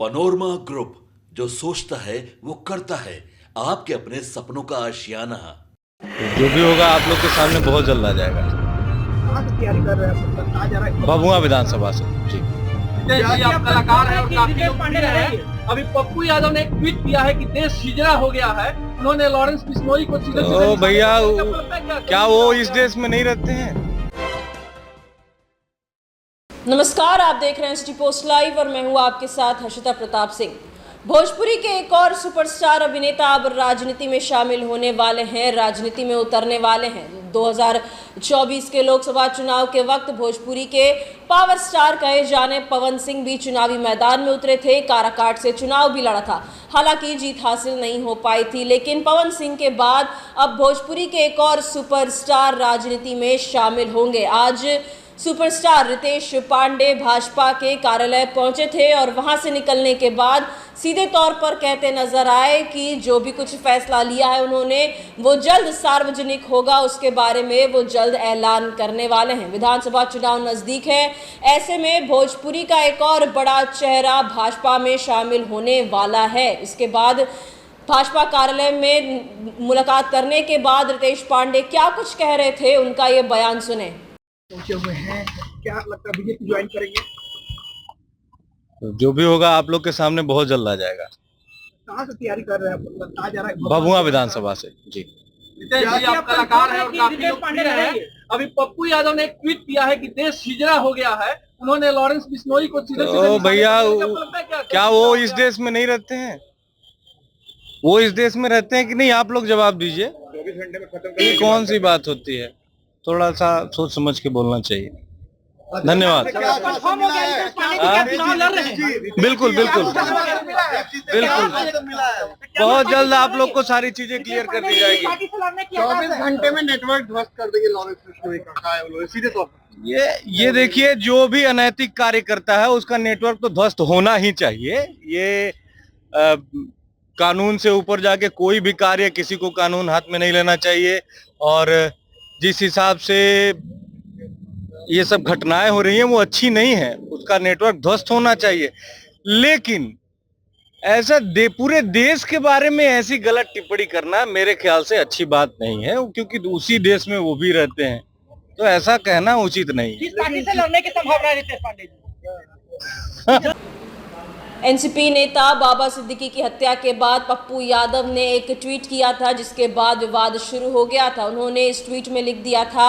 Panorama group, जो सोचता है वो करता है। आपके अपने सपनों का आशियाना। जो भी होगा आप लोग के सामने बहुत जल्द आ जाएगा। कहाँ से तैयारी कर रहे हैं? मतलब आ जा रहा है भभुआ विधानसभा से जी। जी आप कलाकार हैं और काफी लोकप्रिय हैं। अभी पप्पू यादव ने एक ट्वीट किया है कि देश हिजड़ा हो गया है। उन्होंने लॉरेंस बिश्नोई को सीधे तो भैया क्या वो इस देश में नहीं रहते हैं? नमस्कार, आप देख रहे हैं सिटी पोस्ट लाइव और मैं हूं आपके साथ हर्षिता प्रताप सिंह। भोजपुरी के एक और सुपरस्टार अभिनेता अब राजनीति में शामिल होने वाले हैं, राजनीति में उतरने वाले हैं। 2024 के लोकसभा चुनाव के वक्त भोजपुरी के पावर स्टार कहे जाने पवन सिंह भी चुनावी मैदान में उतरे थे। काराकाट से चुनाव भी लड़ा था, हालांकि जीत हासिल नहीं हो पाई थी। लेकिन पवन सिंह के बाद अब भोजपुरी के एक और सुपरस्टार राजनीति में शामिल होंगे। आज सुपरस्टार रितेश पांडे भाजपा के कार्यालय पहुंचे थे और वहां से निकलने के बाद सीधे तौर पर कहते नजर आए कि जो भी कुछ फैसला लिया है उन्होंने, वो जल्द सार्वजनिक होगा, उसके बारे में वो जल्द ऐलान करने वाले हैं। विधानसभा चुनाव नजदीक है, ऐसे में भोजपुरी का एक और बड़ा चेहरा भाजपा में शामिल होने वाला है। इसके बाद भाजपा कार्यालय में मुलाकात करने के बाद रितेश पांडे क्या कुछ कह रहे थे, उनका ये बयान सुने। पहुंचे हुए हैं, क्या लगता है बीजेपी ज्वाइन करेंगे? जो भी होगा आप लोग के सामने बहुत जल्द आ जाएगा। कहाँ से तैयारी कर रहे हैं? मतलब आ जा रहा है भभुआ विधानसभा से जी। जी आप कलाकार हैं और काफी लोकप्रिय हैं। अभी पप्पू यादव ने एक ट्वीट किया है कि देश हिजड़ा हो गया है। उन्होंने लॉरेंस बिश्नोई को सीधे तो भैया क्या वो इस देश में नहीं रहते हैं? वो इस देश में रहते हैं कि नहीं? आप लोग जवाब दीजिए। 24 घंटे में खत्म ये कौन सी बात होती है? थोड़ा सा सोच समझ के बोलना चाहिए। धन्यवाद। बिल्कुल बिल्कुल बिल्कुल, बहुत जल्द आप लोग को सारी चीजें क्लियर कर दी जाएगी। 24 घंटे में नेटवर्क ध्वस्त कर देंगे लॉरेंस बिश्नोई का, कहा है उन्होंने सीधे तौर पर। ये देखिए, जो भी अनैतिक कार्य करता है उसका नेटवर्क तो ध्वस्त होना ही चाहिए। ये कानून से ऊपर जाके कोई भी कार्य, किसी को कानून हाथ में नहीं लेना चाहिए। और जिस हिसाब से ये सब घटनाएं हो रही हैं वो अच्छी नहीं है, उसका नेटवर्क ध्वस्त होना चाहिए। लेकिन ऐसा पूरे देश के बारे में ऐसी गलत टिप्पणी करना मेरे ख्याल से अच्छी बात नहीं है, क्योंकि उसी देश में वो भी रहते हैं, तो ऐसा कहना उचित नहीं है। किस पार्टी से लड़ने की संभावना है रितेश पांडे जी? एनसीपी नेता बाबा सिद्दीकी की हत्या के बाद पप्पू यादव ने एक ट्वीट किया था, जिसके बाद विवाद शुरू हो गया था। उन्होंने इस ट्वीट में लिख दिया था,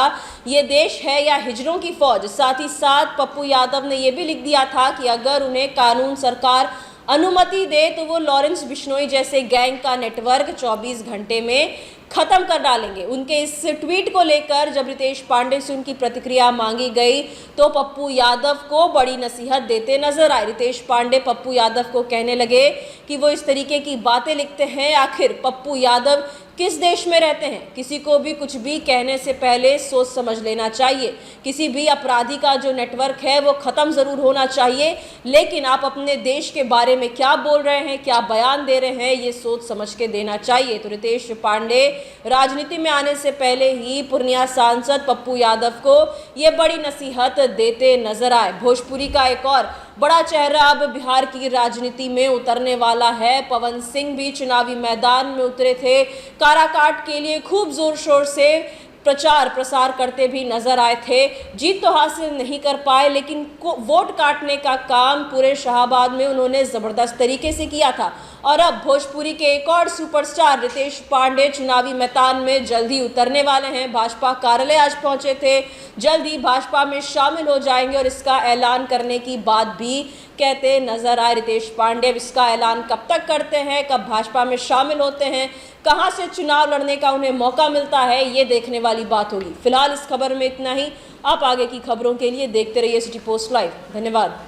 ये देश है या हिजड़ों की फौज। साथ ही साथ पप्पू यादव ने यह भी लिख दिया था कि अगर उन्हें कानून सरकार अनुमति दे तो वो लॉरेंस बिश्नोई जैसे गैंग का नेटवर्क 24 घंटे में खत्म कर डालेंगे। उनके इस ट्वीट को लेकर जब रितेश पांडे से उनकी प्रतिक्रिया मांगी गई तो पप्पू यादव को बड़ी नसीहत देते नजर आए। रितेश पांडे पप्पू यादव को कहने लगे कि वो इस तरीके की बातें लिखते हैं। आखिर पप्पू यादव किस देश में रहते हैं? किसी को भी कुछ भी कहने से पहले सोच समझ लेना चाहिए। किसी भी अपराधी का जो नेटवर्क है वो खत्म जरूर होना चाहिए, लेकिन आप अपने देश के बारे में क्या बोल रहे हैं, क्या बयान दे रहे हैं, ये सोच समझ के देना चाहिए। तो रितेश पांडे राजनीति में आने से पहले ही पूर्णिया सांसद पप्पू यादव को ये बड़ी नसीहत देते नजर आए। भोजपुरी का एक और बड़ा चेहरा अब बिहार की राजनीति में उतरने वाला है। पवन सिंह भी चुनावी मैदान में उतरे थे। काराकाट के लिए खूब जोर शोर से प्रचार प्रसार करते भी नजर आए थे। जीत तो हासिल नहीं कर पाए, लेकिन वोट काटने का काम पूरे शाहबाद में उन्होंने जबरदस्त तरीके से किया था। और अब भोजपुरी के एक और सुपरस्टार रितेश पांडे चुनावी मैदान में जल्द ही उतरने वाले हैं। भाजपा कार्यालय आज पहुंचे थे, जल्द ही भाजपा में शामिल हो जाएंगे और इसका ऐलान करने की बात भी कहते नजर आए रितेश पांडे। इसका ऐलान कब तक करते हैं, कब भाजपा में शामिल होते हैं, कहां से चुनाव लड़ने का उन्हें मौका मिलता है, ये देखने वाली बात होगी। फिलहाल इस खबर में इतना ही। आप आगे की खबरों के लिए देखते रहिए सिटी पोस्ट लाइव। धन्यवाद।